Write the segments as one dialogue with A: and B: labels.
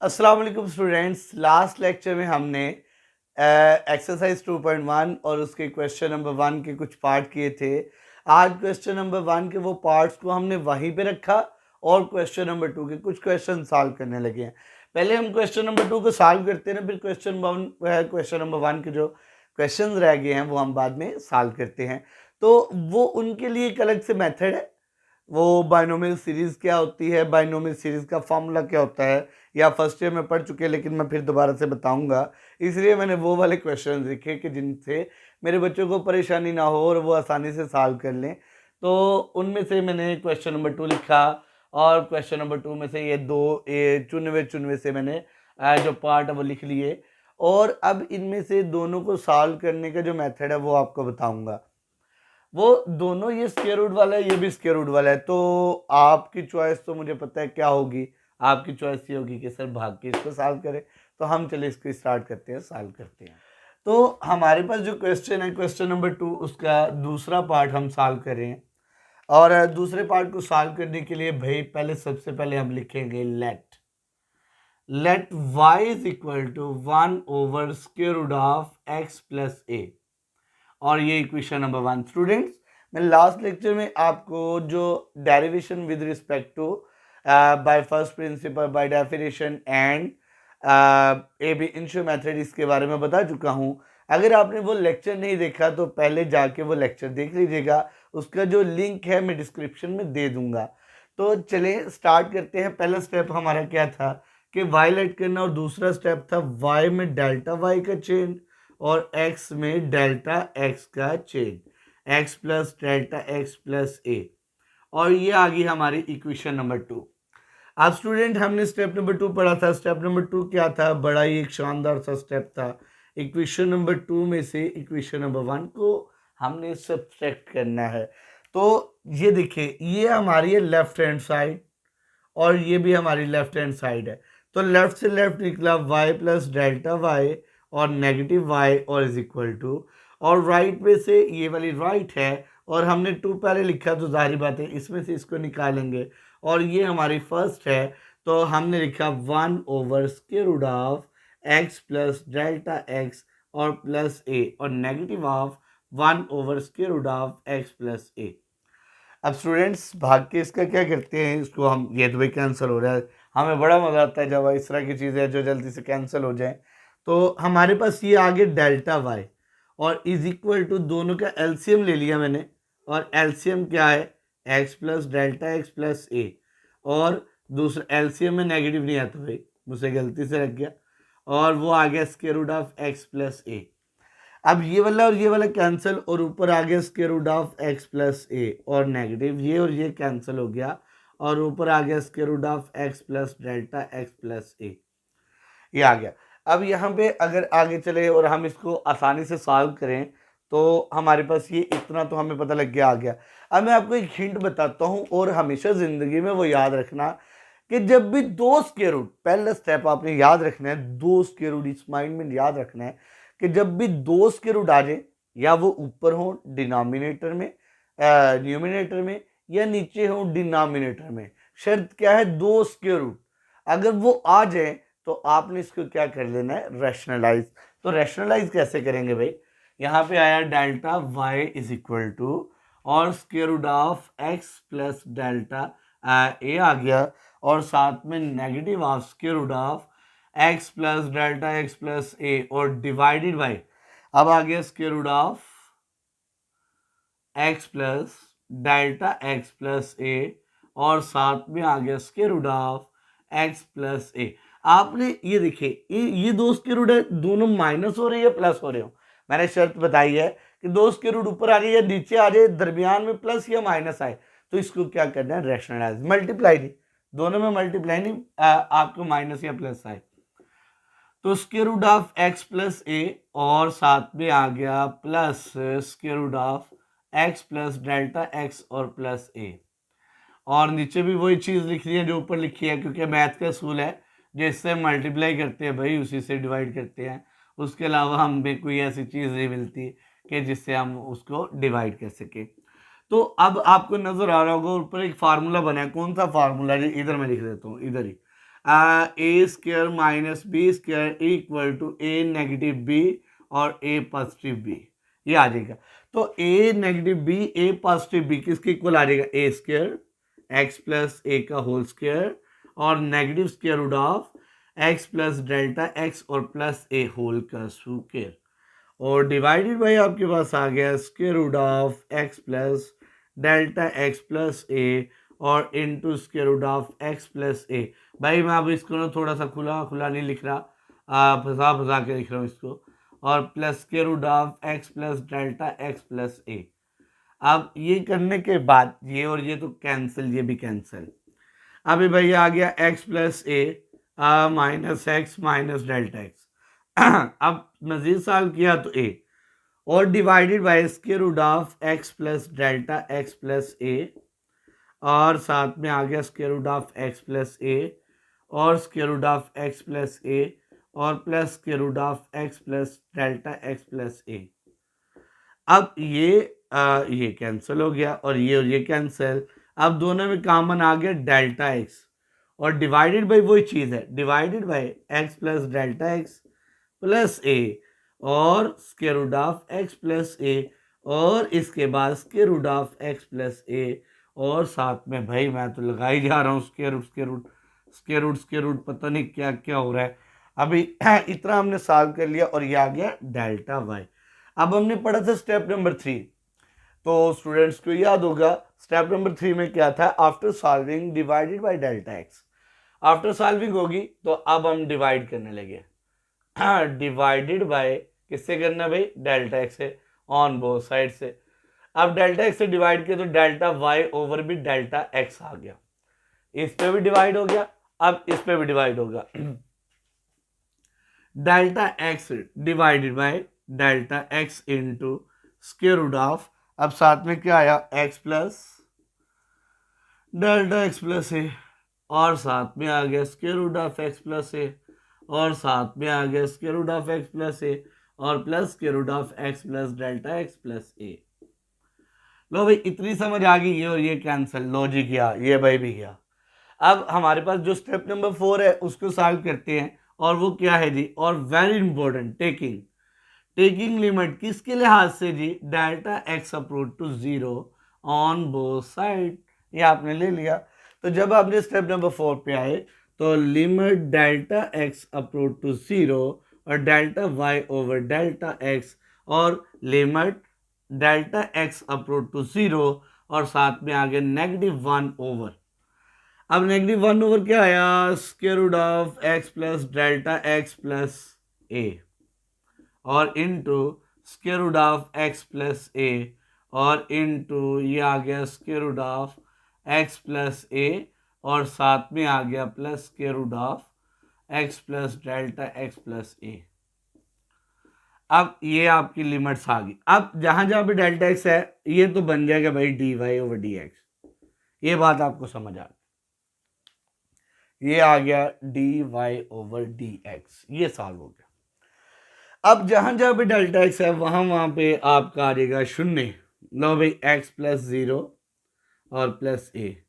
A: अस्सलाम वालेकुम students. Last lecture में हमने एक्सरसाइज 2.1 और उसके क्वेश्चन नंबर 1 के कुछ पार्ट किए थे। आज क्वेश्चन नंबर 1 के वो पार्ट्स को हमने वहीं पे रखा और क्वेश्चन नंबर 2 के कुछ क्वेश्चन सॉल्व करने लगे हैं। पहले हम क्वेश्चन नंबर 2 को सॉल्व करते हैं, फिर क्वेश्चन नंबर 1 के जो क्वेश्चन रह गए हैं वो हम बाद में सॉल्व करते हैं। तो वो उनके लिए एक अलग से मेथड है। वो बाइनोमियल सीरीज क्या होती है, बाइनोमियल सीरीज का फॉर्मूला क्या होता है, या फर्स्ट ईयर में पढ़ चुके हैं, लेकिन मैं फिर दोबारा से बताऊंगा। इसलिए मैंने वो वाले क्वेश्चन लिखे कि जिनसे मेरे बच्चों को परेशानी ना हो और वो आसानी से सॉल्व कर लें। तो उनमें से मैंने क्वेश्चन नंबर 2 लिखा और क्वेश्चन नंबर 2 में से ये चुनवे से मैंने जो पार्ट है वो लिख लिए। और अब इनमें से दोनों को सॉल्व करने का जो मेथड है वो आपको बताऊंगा। वो दोनों, ये स्क्वायर रूट वाला है, ये भी स्क्वायर रूट वाला है। तो आपकी चॉइस तो मुझे पता है क्या होगी। आपकी चॉइस ये होगी कि सर भाग के इसको सॉल्व करें। तो हम चले इसको स्टार्ट करते हैं, सॉल्व करते हैं। तो हमारे पास जो क्वेश्चन है क्वेश्चन नंबर 2, उसका दूसरा पार्ट हम सॉल्व कर रहे हैं। और दूसरे पार्ट को सॉल्व करने के लिए भाई पहले सबसे पहले हम लिखेंगे let y is equal to 1 over square root of x plus a। और ये इक्वेशन नंबर 1। स्टूडेंट्स, मैं लास्ट लेक्चर में आपको जो derivation with respect to by first principle, by definition and ab initio method, इसके बारे में बता चुका हूँ। अगर आपने वो लेक्चर नहीं देखा तो पहले जाके वो लेक्चर देख लीजिएगा। उसका जो लिंक है मैं डिस्क्रिप्शन में दे दूंगा। तो चले स्टार्ट करते हैं। पहला स्टेप हमारा क्या था कि y लेट करना, और दूसरा स्टेप था y में डेल्टा y का चेंज और x में डेल्टा x का change, x plus delta x plus a। और ये आ गई हमारी इक्वेशन नंबर 2। अब स्टूडेंट, हमने स्टेप नंबर 2 पढ़ा था। स्टेप नंबर 2 क्या था? बड़ा ही एक शानदार सा स्टेप था। इक्वेशन नंबर 2 में से इक्वेशन नंबर 1 को हमने सब्ट्रैक्ट करना है। तो ये देखिए, ये हमारी है लेफ्ट हैंड साइड और ये भी हमारी लेफ्ट हैंड साइड है। तो लेफ्ट से लेफ्ट निकला y प्लस डेल्टा y और नेगेटिव y और इज इक्वल टू, और राइट में से ये वाली राइट है और हमने 2 पहले लिखा तो जाहिर बात है इसमें से इसको निकालेंगे और ये हमारी फर्स्ट है। तो हमने लिखा 1 over square root of x plus delta x और प्लस a और negative of 1 over square root of x plus a। अब स्टूडेंट्स, भाग के इसका क्या करते हैं, इसको हम, ये तो भाई कैंसिल हो रहा है। हमें बड़ा मज़ा आता है जब इस तरह की चीज़ें जो जल्दी से कैंसिल हो जाए। तो हमारे पास ये आ गया डेल्टा वाई और इज इक्वल टू, दोनों का एलसीएम ले लिया मैंने, और एलसीएम क्या है? X plus delta x plus ए। और दूसरा एलसीएम में नेगेटिव नहीं आता भाई, मुझसे गलती से रख गया, और वो आ गया square root of x plus ए। अब ये वाला और ये वाला कैंसिल और ऊपर आ गया square root of x plus ए और नेगेटिव, ये और ये कैंसिल हो गया और ऊपर आ गया square root of x plus delta x plus A. ये आ गया। अब यहाँ पे अगर आगे चले और हम इसको आसानी से सॉल्व करें तो हमारे पास ये इतना तो हमें पता लग गया, आ गया। अब मैं आपको एक हिंट बताता हूँ और हमेशा ज़िंदगी में वो याद रखना कि जब भी दो स्क्वायर रूट, पहला स्टेप आपने याद रखना है, दो स्क्वायर रूट इस माइंड में याद रखना है कि जब भी दो स्क्वायर रूट आ जाए, या वो ऊपर हो डिनोमिनेटर में, न्यूमिनेटर में, या नीचे हो डिनोमिनेटर में, शर्त क्या है? दो स्क्वायर रूट अगर वो आ जाए तो आपने इसको क्या कर लेना है? रैशनलाइज। तो रैशनलाइज कैसे करेंगे भाई? यहाँ पे आया delta Y is equal to और square root of x plus delta A आ गया, और साथ में negative of square root of x plus delta x plus ए और डिवाइडेड बाई, अब आ गया square root of x plus delta x plus ए और साथ में आ गया square root of x plus A. आपने ये देखिए, ये दो स्क्वायर रूट है, दोनों माइनस हो रहे हैं या प्लस हो रहे हो? मैंने शर्त बताई है कि दो स्क्वायर रूट ऊपर आ गए या नीचे आ जाए, दरमियान में प्लस या माइनस आए, तो इसको क्या करना है? रैशनलाइज। मल्टीप्लाई नहीं, दोनों में मल्टीप्लाई नहीं, आपको माइनस या प्लस आए तो square root of x plus ए और साथ में आ गया plus square root of x plus delta x और प्लस ए, और नीचे भी वही चीज़ लिख दी है जो ऊपर लिखी है, क्योंकि मैथ का असूल है जिससे मल्टीप्लाई करते हैं भाई उसी से डिवाइड करते हैं। उसके अलावा हमें कोई ऐसी चीज़ नहीं मिलती कि जिससे हम उसको डिवाइड कर सकें। तो अब आपको नज़र आ रहा होगा ऊपर एक फार्मूला बना है। कौन सा फार्मूला? इधर मैं लिख देता हूँ, इधर ही। A square minus B square equal to A negative B और ए पॉजिटिव बी, ये आ जाएगा। तो A negative B A positive B किसके इक्वल आ जाएगा, A square X plus A का होल स्क्वायर और negative square root of x plus delta x और प्लस ए होल का स्क्वायर और डिवाइडेड बाई आपके पास आ गया square root of x plus delta x plus ए और into square root of x plus A. भाई मैं अब इसको ना थोड़ा सा खुला खुला नहीं लिख रहा, फंसा फंसा के लिख रहा हूँ इसको, और plus square root of x plus delta x plus ए। अब ये करने के बाद ये और ये तो कैंसिल, ये भी कैंसिल। अभी भाई आ गया x plus a minus x minus delta x. अब मजीद सॉल्व किया तो ए और divided by square root of x plus delta x plus ए और साथ में आ गया square root of x plus ए और square root of x plus ए और plus square root of x plus delta x plus ए। अब ये कैंसिल हो गया और ये कैंसिल। अब दोनों में कॉमन आ गया डेल्टा एक्स और डिवाइडेड बाई वही चीज़ है, divided by x plus delta x plus ए और square root of x plus ए और इसके बाद square root of x plus ए और साथ में भाई मैं तो लगा ही जा रहा हूँ स्क्वायर रूट पता नहीं क्या क्या हो रहा है। अभी इतना हमने सॉल्व कर लिया और ये आ गया डेल्टा वाई। अब हमने पढ़ा था स्टेप नंबर 3, तो स्टूडेंट्स को याद होगा स्टेप नंबर 3 में क्या था, after solving divided by delta x. After solving होगी तो अब हम डिवाइड करने लगे, डिवाइडेड बाय किससे करना भाई, डेल्टा एक्स से ऑन बोथ साइड से। अब डेल्टा एक्स से डिवाइड किया तो डेल्टा वाई ओवर भी डेल्टा एक्स आ गया, इस पे भी डिवाइड हो गया, अब इस पे भी डिवाइड होगा। Delta x divided by delta x into square root of, अब साथ में क्या आया x plus delta x plus ए और साथ में आ गया square root of x plus ए और साथ में आ गया square root of x plus ए और plus square root of x plus delta x plus a. लो भाई इतनी समझ आ गई, ये और ये कैंसिल, लॉजिक गया, ये भाई भी गया। अब हमारे पास जो स्टेप नंबर 4 है उसको सॉल्व करते हैं और वो क्या है जी, और वेरी इंपॉर्टेंट टेकिंग लिमिट किसके लिहाज से जी, delta x approach to 0 on both side, ये आपने ले लिया। तो जब आपने स्टेप नंबर 4 पे आए तो limit delta x approach to 0 और delta y over delta x और limit delta x approach to 0 और साथ में आ गया -1 ओवर। अब -1 ओवर क्या आया, square root of x plus delta x plus ए और into square root of x plus ए और इनटू ये आ गया square root of x plus ए और साथ में आ गया plus square root of x plus delta x plus ए। अब ये आपकी लिमिट्स आ गई। अब जहां जहां पे डेल्टा एक्स है ये तो बन जाएगा भाई d y over d x, ये बात आपको समझ आ गई, ये आ गया d y over d x, ये सॉल्व हो गया। अब जहां जहां पे डेल्टा एक्स है वहां पे आपका आ जाएगा 0। लो भाई एक्स प्लस 0 और प्लस ए,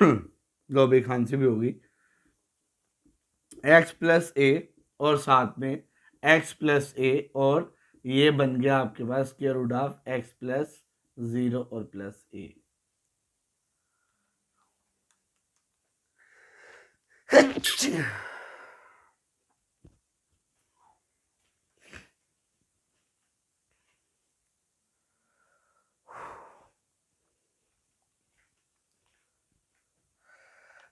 A: लो भाई खांसी भी होगी, एक्स प्लस ए और साथ में एक्स प्लस ए और ये बन गया आपके पास square root of x plus 0 और प्लस ए।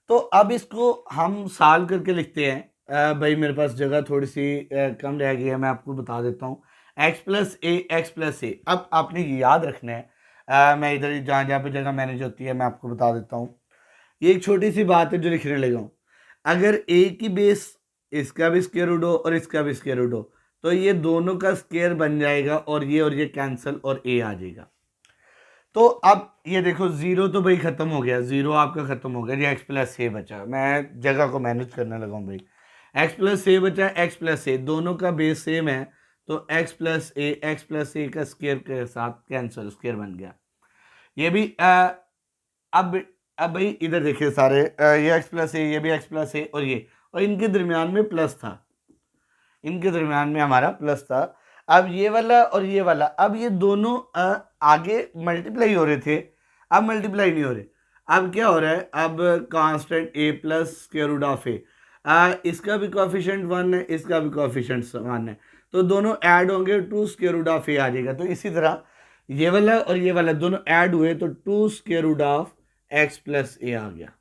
A: तो अब इसको हम सॉल्व करके लिखते हैं। भाई मेरे पास जगह थोड़ी सी कम रह गई है, मैं आपको बता देता हूँ। एक्स प्लस ए, अब आपने याद रखना है, मैं इधर जहाँ जहाँ पे जगह मैनेज होती है मैं आपको बता देता हूँ। ये एक छोटी सी बात है जो लिखने लगा हूँ। अगर ए की बेस इसका भी स्क्वायर रूट हो और इसका भी स्क्वायर रूट हो तो ये दोनों का स्क्वायर बन जाएगा और ये कैंसिल और ए आ जाएगा। तो अब ये देखो 0 तो भाई खत्म हो गया, 0 आपका खत्म हो गया, ये एक्स प्लस ए बचा। मैं जगह को मैनेज करने लगा हूँ भाई। एक्स प्लस ए बचा, एक्स प्लस ए दोनों का बेस सेम है तो एक्स प्लस ए का स्क्वायर के साथ कैंसिल, स्क्वायर बन गया। ये भी अब अब भाई इधर देखिए सारे ये x प्लस ए, ये भी x प्लस ए, और इनके दरमियान में प्लस था, इनके दरमियान में हमारा प्लस था। अब ये वाला और ये वाला, अब ये दोनों आगे मल्टीप्लाई हो रहे थे, अब मल्टीप्लाई नहीं हो रहे। अब क्या हो रहा है, अब constant a plus square root of a, इसका भी कोएफिशिएंट 1 है, इसका भी कोएफिशिएंट 1 है, तो दोनों ऐड होंगे, 2 स्क्वायर रूट ऑफ ए आ जाएगा। तो इसी तरह ये वाला और ये वाला दोनों ऐड हुए तो 2 square root of x plus a आ गया।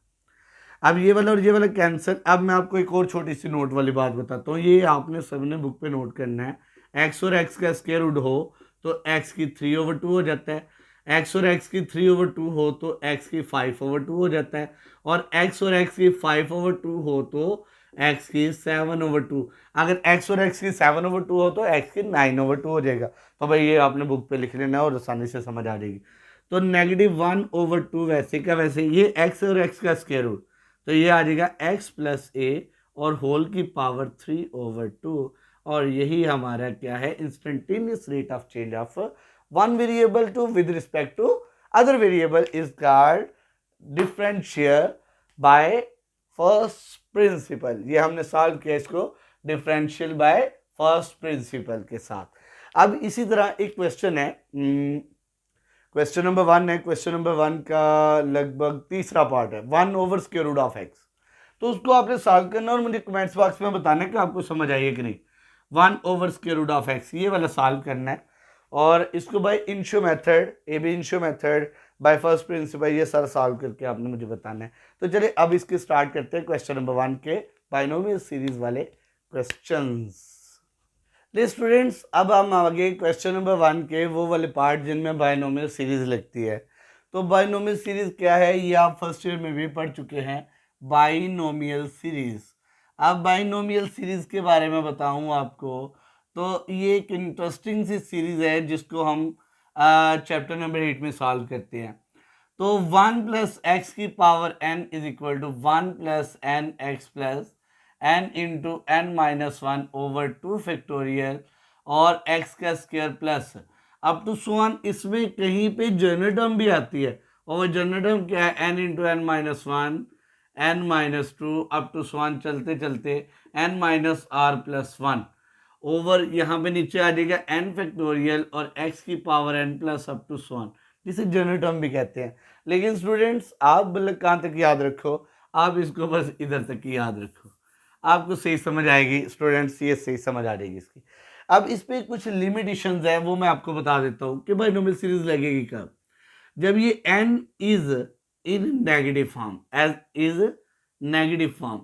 A: अब ये वाला और ये वाला कैंसिल। अब मैं आपको एक और छोटी सी नोट वाली बात बताता हूँ, ये आपने सबने बुक पे नोट करना है। x और x का स्क्वायर रूट हो तो x की 3/2 हो जाता है, x और x की 3/2 हो तो x की 5/2 हो जाता है, और x और x की 5/2 हो तो x की 7/2। अगर x और x की 7/2 हो तो x की 9/2 हो जाएगा। तो भाई ये आपने बुक पे लिख लेना और आसानी से समझ आ जाएगी। तो -1/2 वैसे का वैसे, ये x और x का स्क्वायर रूट, तो ये आ जाएगा x प्लस ए और होल की पावर 3/2, और यही हमारा क्या है, instantaneous rate of change of one variable to with respect to other variable is called differential by first principle. ये हमने सॉल्व किया इसको डिफरेंशियल बाय फर्स्ट प्रिंसिपल के साथ। अब इसी तरह एक क्वेश्चन है, क्वेश्चन नंबर 1 है, क्वेश्चन नंबर 1 का लगभग तीसरा पार्ट है, 1/√x। तो उसको आपने सॉल्व करना और मुझे कमेंट्स बॉक्स में बताना कि आपको समझ आई है कि नहीं। 1/√x ये वाला सॉल्व करना है, और इसको by initio method, ab initio method, by first principle, ये सारा सॉल्व करके आपने मुझे बताना है। तो चलिए अब इसके स्टार्ट करते हैं क्वेश्चन नंबर 1 के बाइनोमियल सीरीज वाले क्वेश्चंस। स्टूडेंट्स, अब हम आगे क्वेश्चन नंबर 1 के वो वाले पार्ट जिनमें बाइनोमियल सीरीज लगती है। तो बाइनोमियल सीरीज क्या है, ये आप फर्स्ट ईयर में भी पढ़ चुके हैं, बाइनोमियल सीरीज। अब बाइनोमियल सीरीज के बारे में बताऊं आपको, तो ये एक इंटरेस्टिंग सी सीरीज है जिसको हम चैप्टर नंबर 8 में सॉल्व करते हैं। तो 1 + x की power n is equal to 1 + n(x + n into n-1/2 factorial और x का square plus up to so on. इसमें कहीं पे जनरल टर्म भी आती है, और वो जनरल टर्म क्या है, n into n-1 n-2 up to so on चलते चलते n-r+1 ओवर यहाँ पे नीचे आ जाएगा n फैक्टोरियल और x की power n plus up to so on, जिसे जनरल टर्म भी कहते हैं। लेकिन स्टूडेंट्स आप मतलब कहाँ तक याद रखो, आप इसको बस इधर तक ही याद रखो, आपको सही समझ आएगी स्टूडेंट्स, ये सही समझ आ जाएगी इसकी। अब इस पे कुछ लिमिटेशंस है, वो मैं आपको बता देता हूँ कि बाइनोमियल सीरीज लगेगी कब, जब ये n is in negative form, as is negative form,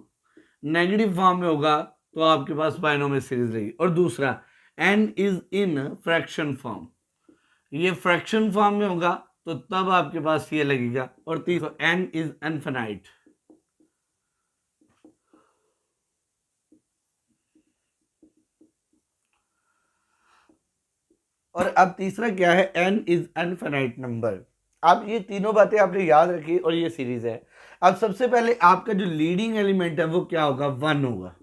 A: negative form में होगा तो आपके पास बाइनोमियल सीरीज रहेगी। और दूसरा n is in fraction form, ये फ्रैक्शन फॉर्म में होगा तो तब आपके पास ये लगेगा। और तीसरा n इज इनफिनाइट, और अब तीसरा क्या है, n इज इनफिनाइट नंबर। अब ये तीनों बातें आपने याद रखी और ये सीरीज है। अब सबसे पहले आपका जो लीडिंग एलिमेंट है वो क्या होगा, 1 होगा,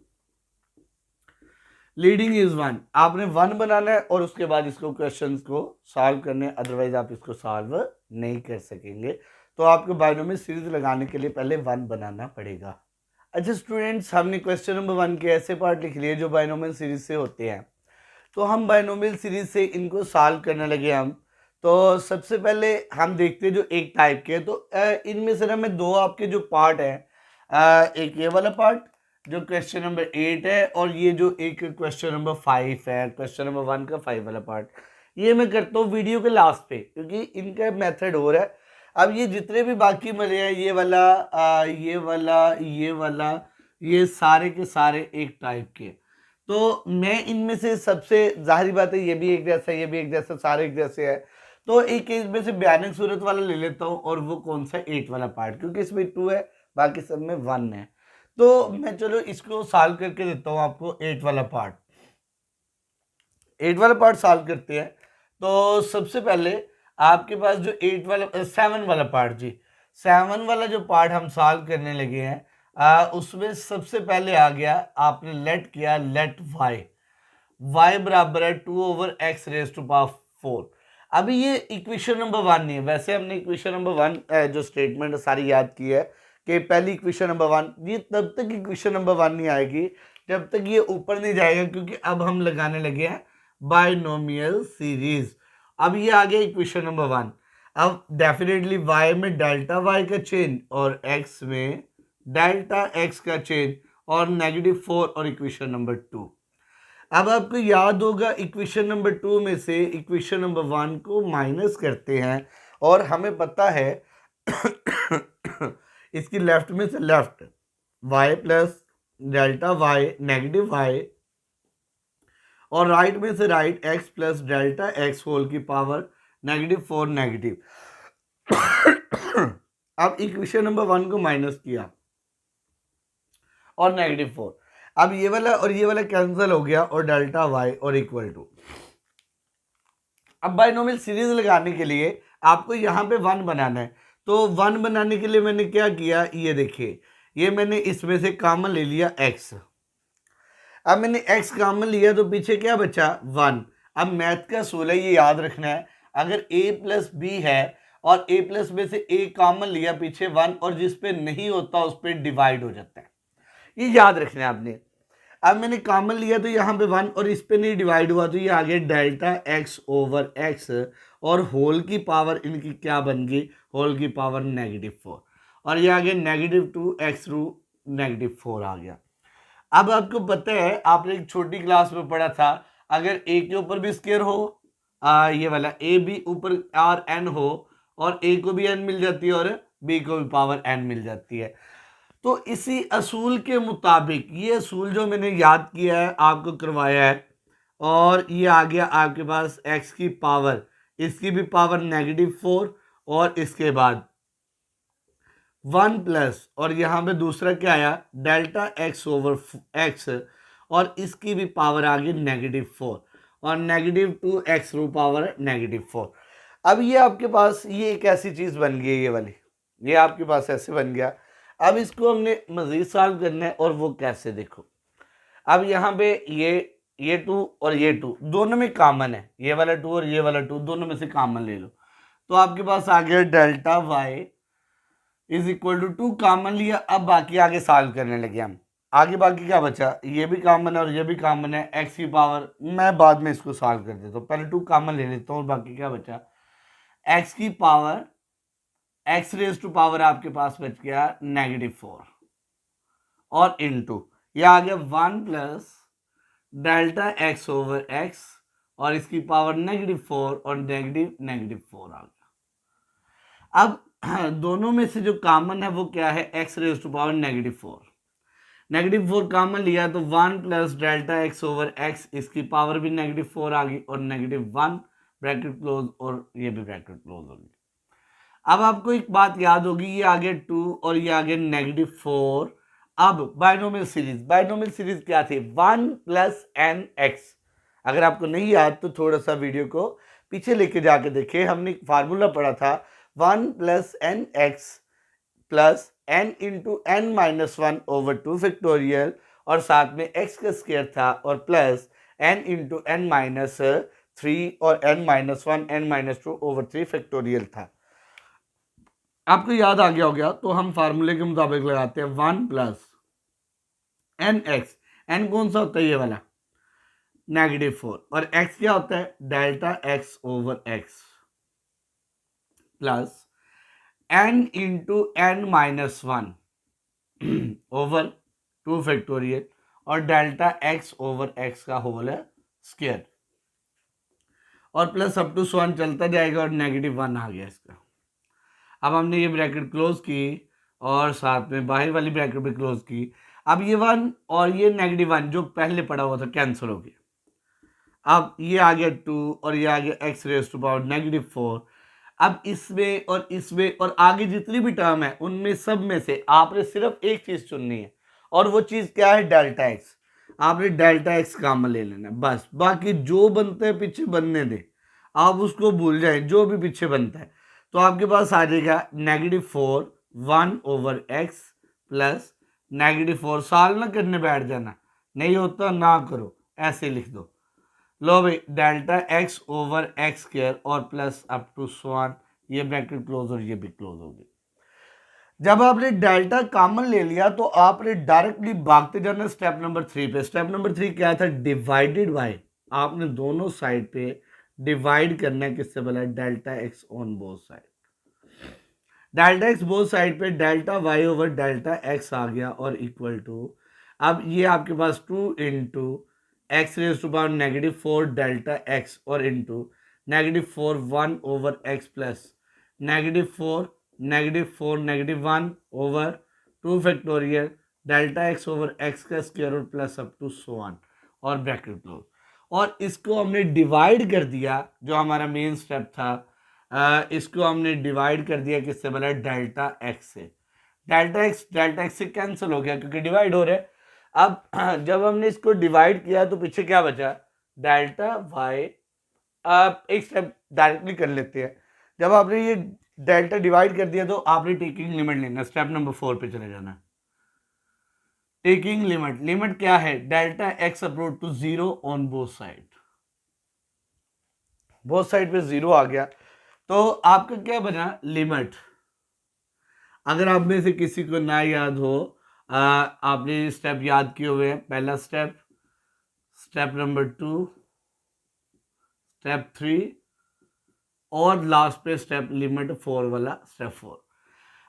A: लीडिंग इज 1। आपने 1 बनाना है और उसके बाद इसको क्वेश्चंस को सॉल्व करने, अदरवाइज आप इसको सॉल्व नहीं कर सकेंगे। तो आपको बाइनोमियल सीरीज लगाने के लिए पहले 1 बनाना पड़ेगा। अच्छा स्टूडेंट्स, हमने क्वेश्चन नंबर 1 के ऐसे पार्ट लिख लिए जो बाइनोमियल सीरीज से होते हैं। तो हम बाइनोमियल सीरीज से इनको सॉल्व करने लगे हम। तो सबसे पहले हम देखते हैं जो एक टाइप के, तो इनमें से हमें दो आपके जो पार्ट है, एक ये वाला पार्ट जो क्वेश्चन नंबर 8 है, और ये जो एक क्वेश्चन नंबर 5 है, क्वेश्चन नंबर 1 का 5 वाला पार्ट, ये मैं करता हूँ वीडियो के लास्ट पे, क्योंकि इनका मेथड हो रहा है। अब ये जितने भी बाकी मिले हैं, ये वाला, ये वाला, ये वाला, ये सारे के सारे एक टाइप के। तो मैं इनमें से सबसे, जाहिर बात है ये भी एक जैसा, ये भी एक जैसा, सारे एक जैसे है, तो एक इसमें से भयानक सूरत वाला ले लेता हूँ, और वो कौन सा, 8 वाला पार्ट, क्योंकि इसमें 2 है, बाकी सब में 1 है। तो मैं चलो इसको सॉल्व करके देता हूँ आपको 8 वाला पार्ट। 8 वाला पार्ट सॉल्व करते हैं। तो सबसे पहले आपके पास जो 7 वाला पार्ट, जी 7 वाला जो पार्ट हम सॉल्व करने लगे हैं, उसमें सबसे पहले आ गया, आपने लेट किया, लेट y बराबर है 2/x⁴। अभी ये इक्वेशन नंबर 1 नहीं है, वैसे हमने इक्वेशन नंबर 1 जो स्टेटमेंट सारी याद की है कि पहली इक्वेशन नंबर 1, ये तब तक इक्वेशन नंबर 1 नहीं आएगी जब तक ये ऊपर नहीं जाएगा, क्योंकि अब हम लगाने लगे हैं बायनोमियल सीरीज। अब ये आ गया इक्वेशन नंबर 1। अब डेफिनेटली y में डेल्टा y का चेंज और x में डेल्टा x का चेंज और -4 और इक्वेशन नंबर 2। अब आपको याद होगा इक्वेशन नंबर 2 में से इक्वेशन नंबर 1 को माइनस करते हैं और हमें पता है इसकी लेफ्ट में से left y plus delta y -y और राइट में से right x plus delta x whole की पावर -4 नेगेटिव। अब इक्वेशन नंबर 1 को माइनस किया और -4, अब ये वाला और ये वाला कैंसिल हो गया और डेल्टा y और इक्वल टू। अब बायनोमियल सीरीज लगाने के लिए आपको यहाँ पे 1 बनाना है, तो 1 बनाने के लिए मैंने क्या किया, ये देखिए, ये मैंने इसमें से कॉमन ले लिया x। अब मैंने x कॉमन लिया तो पीछे क्या बचा 1। अब मैथ का असूल है, ये याद रखना है, अगर a प्लस b है और a प्लस b से a कॉमन लिया पीछे 1 और जिस पे नहीं होता उस पर डिवाइड हो जाता है, ये याद रखना है आपने। अब मैंने कॉमन लिया तो यहाँ पे 1 और इस पे नहीं डिवाइड हुआ तो ये आ गया डेल्टा x ओवर x और होल की पावर इनकी क्या बन गई, होल की पावर -4 और ये आ गया -2x रू -4 आ गया। अब आपको पता है, आपने एक छोटी क्लास में पढ़ा था, अगर a के ऊपर भी स्क्वायर हो, ये वाला a भी ऊपर r n हो और a को भी n मिल जाती है और b को भी पावर n मिल जाती है। तो इसी असूल के मुताबिक ये असूल जो मैंने याद किया है आपको करवाया है, और ये आ गया आपके पास x की पावर, इसकी भी पावर -4 और इसके बाद 1 प्लस और यहाँ पे दूसरा क्या आया डेल्टा x ओवर x और इसकी भी पावर आ गई -4 और -2x रू पावर -4। अब ये आपके पास ये एक ऐसी चीज़ बन गई है, ये वाली, ये आपके पास ऐसे बन गया। अब इसको हमने मज़ीद सॉल्व करना है, और वो कैसे, देखो। अब यहाँ पे ये 2 और ये 2 दोनों में कॉमन है, ये वाला 2 और ये वाला 2 दोनों में से कॉमन ले लो, तो आपके पास आ गया delta y is equal to 2 common लिया। अब बाकी आगे सॉल्व करने लगे हम, आगे बाकी क्या बचा, ये भी कॉमन है और ये भी कॉमन है, x की पावर, मैं बाद में इसको सॉल्व कर देता हूँ, पहले 2 कॉमन ले लेता हूँ और बाकी क्या बचा, x की power x raise to power आपके पास बच गया -4 और इनटू ये आ गया 1 plus delta x over x और इसकी पावर -4 और -4 आ गया। अब दोनों में से जो कॉमन है वो क्या है, x raise to power -4 common लिया तो 1 plus delta x over x, इसकी पावर भी -4 आ गई और -1 ब्रैकेट क्लोज और ये भी ब्रैकेट क्लोज होगी। अब आपको एक बात याद होगी, ये आगे 2 और ये आगे -4। अब बायनोमियल सीरीज क्या थी, 1 प्लस n(x). अगर आपको नहीं याद तो थोड़ा सा वीडियो को पीछे लेके जाके देखिए, हमने एक फार्मूला पढ़ा था 1 plus n(x) plus n into n-1 over 2 factorial और साथ में x का स्क्वायर था और प्लस n इंटू n-3 और n-1 n-2 ओवर 3 फैक्टोरियल था। आपको याद आ गया हो गया, तो हम फार्मूले के मुताबिक लगाते हैं 1 प्लस n(x), n कौन सा होता है, ये वाला -4 और x क्या होता है delta x over x plus n into n-1 over 2 factorial और डेल्टा x ओवर x का होल है स्क्वायर और प्लस अप टू 1 चलता जाएगा और -1 आ गया इसका। अब हमने ये ब्रैकेट क्लोज की और साथ में बाहर वाली ब्रैकेट भी क्लोज की। अब ये 1 और ये -1 जो पहले पड़ा हुआ था कैंसिल हो गया। अब ये आ गया 2 और ये आ गया x रेज टू पावर -4। अब इसमें और आगे जितनी भी टर्म है उनमें सब में से आपने सिर्फ एक चीज़ चुननी है और वो चीज़ क्या है डेल्टा x। आपने डेल्टा x कॉमन ले लेना बस, बाकी जो बनता है पीछे बनने दे, आप उसको भूल जाएं जो भी पीछे बनता है। तो आपके पास आ जाएगा -4 1 ओवर x प्लस -4। सॉल्व ना करने बैठ जाना, नहीं होता ना करो, ऐसे लिख दो लो भाई delta x over x square और प्लस अप टू स्वान, ये ब्रैकेट क्लोज और ये भी क्लोज हो गई। जब आपने डेल्टा कॉमन ले लिया तो आपने डायरेक्टली भागते जाना स्टेप नंबर 3 पे। स्टेप नंबर 3 क्या था? डिवाइडेड बाय, आपने दोनों साइड पे डिवाइड करना है, किससे बोला? Delta x on both side. Delta x both side पे delta y over delta x आ गया और इक्वल टू, अब ये आपके पास 2 into x raise to power -4 delta x और into -4 1 over x plus -4 -1 over 2 factorial delta x over x का square root plus up to so on और ब्रैकेट क्लोज। और इसको हमने डिवाइड कर दिया, जो हमारा मेन स्टेप था, इसको हमने डिवाइड कर दिया किससे? बोला डेल्टा एक्स से। डेल्टा एक्स से कैंसिल हो गया क्योंकि डिवाइड हो रहा है। अब जब हमने इसको डिवाइड किया तो पीछे क्या बचा? Delta y. अब एक स्टेप डायरेक्टली कर लेते हैं। जब आपने ये डेल्टा डिवाइड कर दिया तो आपने टेकिंग लिमिट लेना, स्टेप नंबर 4 पे चले जाना। टेकिंग लिमिट, लिमिट क्या है? Delta x approach to 0 on both side. Both side पे 0 आ गया तो आपका क्या बना? लिमिट। अगर आप में से किसी को ना याद हो, आपने स्टेप याद किए हुए हैं, पहला स्टेप, स्टेप नंबर 2, स्टेप 3 और लास्ट पे स्टेप लिमिट 4 वाला, स्टेप 4।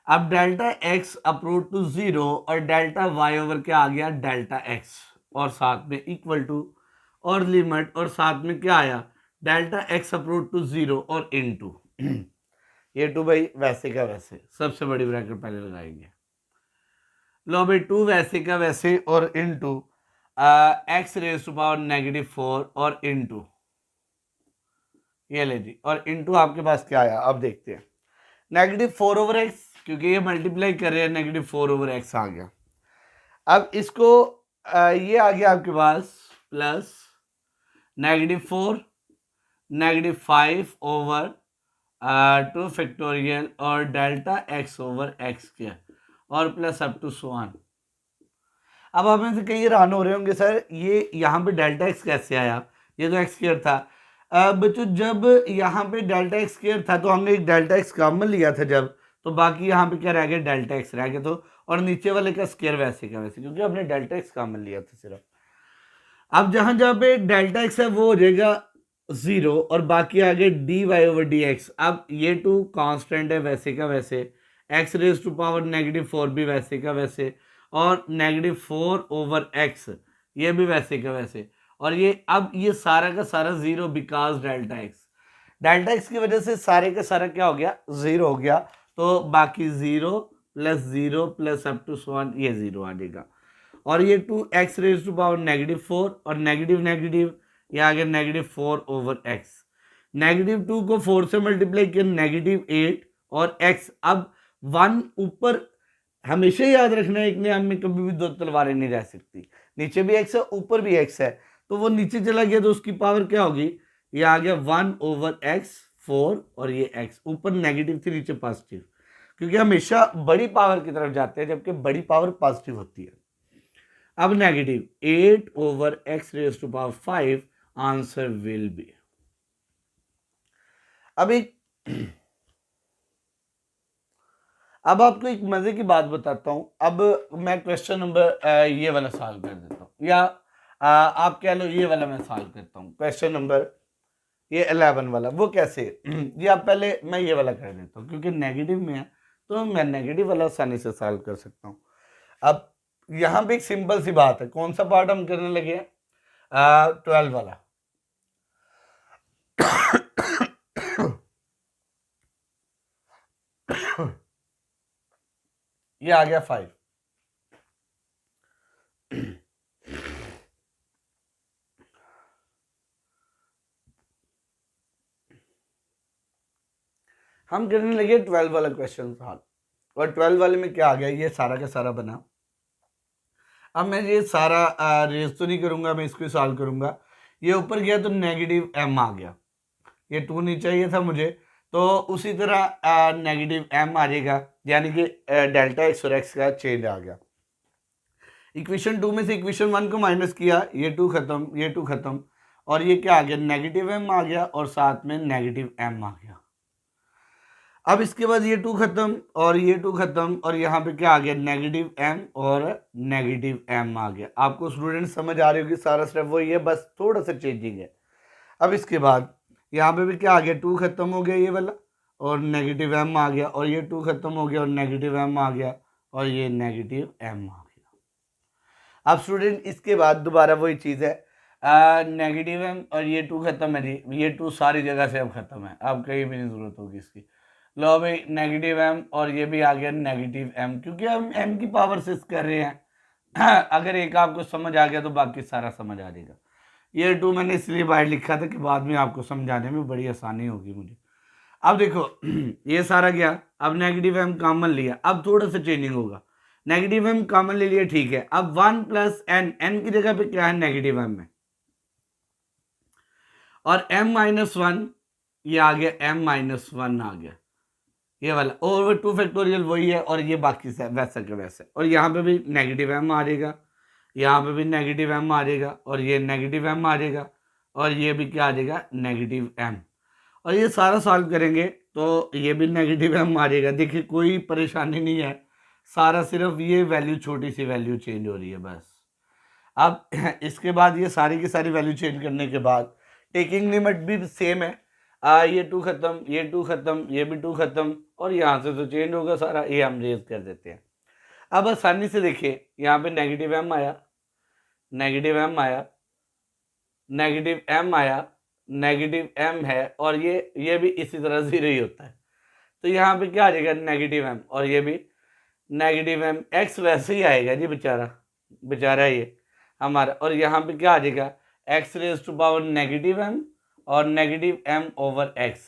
A: अब डेल्टा एक्स अप्रोच टू 0 और डेल्टा वाई ओवर क्या आ गया? डेल्टा एक्स और साथ में इक्वल टू और लिमिट और साथ में क्या आया? डेल्टा एक्स अप्रोच टू 0 और इनटू ये टू भाई वैसे का वैसे, सबसे बड़ी ब्रैकेट पहले लगाएंगे। लो भाई 2 वैसे का वैसे और into x raise to power -4 और इनटू ये ले जी, और इनटू आपके पास क्या आया? अब देखते हैं। -4 ओवर एक्स, क्योंकि ये मल्टीप्लाई कर रहे हैं, -4 ओवर एक्स आ गया। अब इसको ये आ गया आपके पास प्लस -4 -5 ओवर 2 फैक्टोरियल और डेल्टा एक्स ओवर एक्स के और plus up to so on. अब आप में से कई हैरान हो रहे होंगे, सर ये यहाँ पे डेल्टा एक्स कैसे आया? ये तो एक्स स्क्वायर था। बच्चों जब यहाँ पे डेल्टा एक्स स्क्वायर था तो हमने एक डेल्टा एक्स कॉमन लिया था जब, तो बाकी यहाँ पे क्या रह गया? डेल्टा एक्स रह गया। तो और नीचे वाले का स्क्वायर वैसे का वैसे, क्योंकि हमने डेल्टा एक्स कॉमन लिया था सिर्फ। अब जहाँ जहाँ पे डेल्टा एक्स है वो हो जाएगा 0 और बाकी आ गया d y over d x. अब ये 2 कांस्टेंट है वैसे का वैसे, एक्स रेज टू पावर -4 भी वैसे का वैसे और -4 ओवर एक्स ये भी वैसे का वैसे, और ये अब ये सारा का सारा 0 बिकॉज डेल्टा एक्स की वजह से सारे का सारा क्या हो गया? 0 हो गया। तो बाकी 0 प्लस अप टू 1 ये 0 आ जाएगा। और ये 2 एक्स रेज टू पावर -4 और नेगेटिव नेगेटिव ये आ गया -4 ओवर एक्स। -2 को 4 से मल्टीप्लाई किया -8 और एक्स। अब 1 ऊपर हमेशा याद रखना है, एक नियम में कभी भी 2 तलवारें नहीं रह सकती। नीचे भी एक्स है ऊपर भी एक्स है, तो वो नीचे चला गया तो उसकी पावर क्या होगी? ये आ गया 1 ओवर एक्स 4 और ये एक्स ऊपर नेगेटिव थी नीचे पॉजिटिव, क्योंकि हमेशा बड़ी पावर की तरफ जाते हैं जबकि बड़ी पावर पॉजिटिव होती है। अब -8 over x raise to power 5 answer will be. अब आपको एक मजे की बात बताता हूं। अब मैं क्वेश्चन नंबर ये वाला सॉल्व कर देता हूं, या आप कह लो ये वाला मैं सॉल्व करता हूं। क्वेश्चन नंबर ये 11 वाला, वो कैसे? ये आप पहले मैं ये वाला कर देता हूं क्योंकि नेगेटिव में है तो मैं नेगेटिव वाला आसानी से सॉल्व कर सकता हूं। अब यहां पे एक सिंपल सी बात है, कौन सा पार्ट हम करने लगे हैं? 12 वाला। ये आ गया 5। हम करने लगे 12 वाला क्वेश्चन सॉल्व, और 12 वाले में क्या आ गया? ये सारा का सारा बना। अब मैं ये सारा रेज तो नहीं करूंगा, मैं इसको सॉल्व करूंगा। ये ऊपर गया तो -m आ गया, ये 2 नहीं चाहिए था मुझे, तो उसी तरह -m आ जाएगा, यानी कि डेल्टा एक्स और एक्स का चेंज आ गया। इक्वेशन 2 में से इक्वेशन 1 को माइनस किया, ये 2 खत्म, ये 2 खत्म, और ये क्या आ गया, नेगेटिव m आ गया और साथ में नेगेटिव m आ गया। अब इसके बाद ये 2 खत्म और ये 2 खत्म और यहाँ पे क्या आ गया, नेगेटिव m और नेगेटिव m आ गया। आपको स्टूडेंट समझ आ रही होगी, सारा स्टेप वही है, बस थोड़ा सा चेंजिंग है। अब इसके बाद यहाँ पे भी क्या आ गया, 2 खत्म हो गया ये वाला और नेगेटिव m आ गया और ये 2 खत्म हो गया और नेगेटिव m आ गया और ये नेगेटिव m आ गया। अब स्टूडेंट इसके बाद दोबारा वही चीज़ है, नेगेटिव m और ये 2 खत्म है जी, ये 2 सारी जगह से अब खत्म है, अब कहीं भी नहीं ज़रूरत होगी इसकी। लो भाई नेगेटिव m और ये भी आ गया नेगेटिव m, क्योंकि हम m की पावर से कर रहे हैं। अगर एक आपको समझ आ गया तो बाकी सारा समझ आ जाएगा। ये 2 मैंने इसलिए बाहर लिखा था कि बाद में आपको समझाने में बड़ी आसानी होगी मुझे। अब देखो ये सारा गया, अब नेगेटिव m कॉमन लिया, अब थोड़ा सा चेंजिंग होगा। नेगेटिव m कॉमन ले लिया, ठीक है। अब 1 प्लस n, n की जगह पे क्या है, नेगेटिव m है, और m माइनस 1 ये आ गया, m माइनस 1 आ गया ये वाला, ओवर 2 फैक्टोरियल वही है और ये बाकी से वैसा का वैसा। और यहाँ पे भी नेगेटिव m आ जाएगा, यहाँ पे भी नेगेटिव m आ जाएगा और ये नेगेटिव m आ जाएगा और ये भी क्या आ जाएगा, नेगेटिव m। और ये सारा सॉल्व करेंगे तो ये भी नेगेटिव m आ जाएगा। देखिए कोई परेशानी नहीं है, सारा सिर्फ ये वैल्यू, छोटी सी वैल्यू चेंज हो रही है बस। अब इसके बाद ये सारी की सारी वैल्यू चेंज करने के बाद टेकिंग लिमिट भी सेम है, ये 2 खत्म, ये 2 खत्म, ये भी 2 खत्म और यहाँ से तो चेंज होगा सारा, ये हम रेज कर देते हैं। अब आसानी से देखिए, यहाँ पे नेगेटिव m आया, नेगेटिव m आया, नेगेटिव m आया, नेगेटिव m है और ये भी इसी तरह 0 ही होता है। तो यहाँ पे क्या आ जाएगा, नेगेटिव m और ये भी नेगेटिव m, x वैसे ही आएगा जी, बेचारा ये हमारा। और यहाँ पे क्या आ जाएगा, x raise to power negative m और नेगेटिव m ओवर x।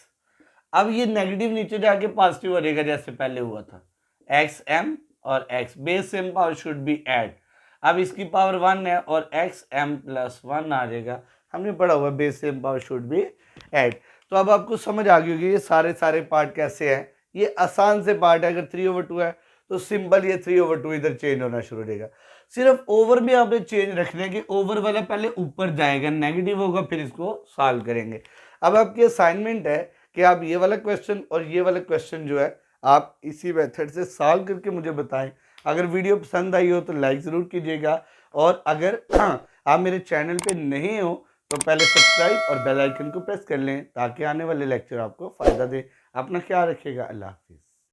A: अब ये नेगेटिव नीचे जाके पॉजिटिव हो जाएगा जैसे पहले हुआ था, x m और x, base same power should be add. अब इसकी पावर 1 है और x m प्लस 1 आ जाएगा, हमने पढ़ा हुआ base same power should be add. तो अब आपको समझ आ गई होगी ये सारे पार्ट कैसे हैं। ये आसान से पार्ट है, अगर 3/2 है तो सिंपल ये 3/2 इधर चेंज होना शुरू हो जाएगा। सिर्फ ओवर भी आपने चेंज रखने की, ओवर वाला पहले ऊपर जाएगा, नेगेटिव होगा, फिर इसको सॉल्व करेंगे। अब आपकी असाइनमेंट है कि आप ये वाला क्वेश्चन और ये वाला क्वेश्चन जो है आप इसी मेथड से सॉल्व करके मुझे बताएं। अगर वीडियो पसंद आई हो तो लाइक ज़रूर कीजिएगा, और अगर आप मेरे चैनल पे नहीं हो तो पहले सब्सक्राइब और बेल आइकन को प्रेस कर लें ताकि आने वाले लेक्चर आपको फ़ायदा दे। अपना ख्याल रखिएगा, अल्लाह हाफिज़।